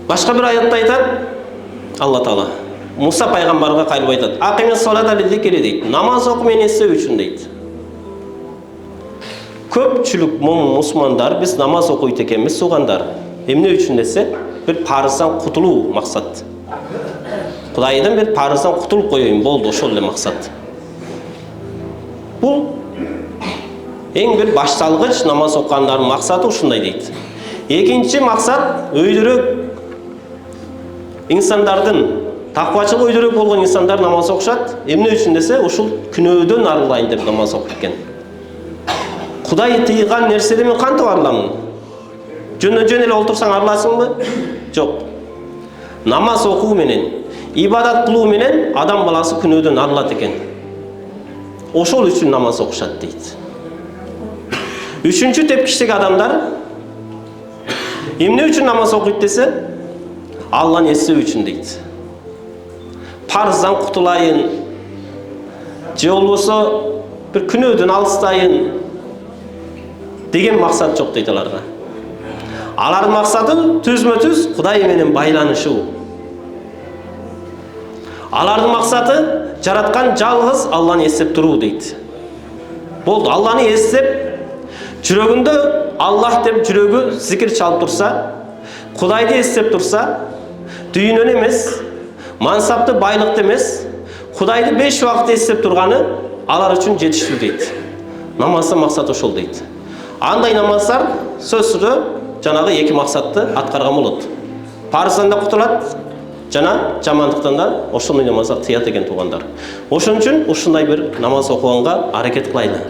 Башка bir аятта айтат Алла Таала Муса пайгамбарга кайрылып айтат. Акимес салата лизикри дейт. Намаз окуу мен эстөө үчүн дейт. Көпчүлүк мусулмандар биз намаз окуйт экенбиз сугандар. Эмне үчүн десе, бир парыздан кутулуу максат. Кудайдан бир парыздан кутулуп коеюн болду, ошол эле максат. Бул эң бир башталгыч намаз окугандардын максаты ушундай дейт. Экинчи максат өйдөрөөк инсандардын таквачылык өйдөрөөк болгон инсандар намаз окушат. Эмне үчүн десе, ушул күнөөдөн арылайын деп намаз окуп экен. Кудай тыйган нерседен мен кантип арыламын? Жөн эле олтурсаң арыласыңбы? Жок. Намаз окуу менен, ибадат кылуу менен адам баласы күнөөдөн арылат экен. Ошол үчүн намаз окушат дейт. Үчүнчү тепкичтеги адамдар эмне үчүн намаз окуйт десе, Алланы эстөө үчүн дейт. Парыздан кутулайын, же болбосо бир күнөөдөн алыстайын деген максат жок дейт аларга. Алардын максаты түзмө-түз Кудай менен байланышуу. Алардын максаты жараткан жалгыз Алланы эстеп туруу дейт. Болду, Алланы эстеп, жүрөгүндө Аллах деп жүрөгү зикир чалып турса, Кудайды эстеп турса, дүйнөнү эмес, мансапты, байлыкты эмес, Кудайды 5 убакыт эстеп турганы алар үчүн жетиштүү дейт. Намаздын максаты ошол дейт. Андай намаздар сөзсүзө жанагы эки максатты аткарган болот. Парыздан да кутулат, жана жамандыктан да ошондой намазга тыят экен туугандар. Ошон үчүн ушундай бир намаз окуганга аракет кылайлы.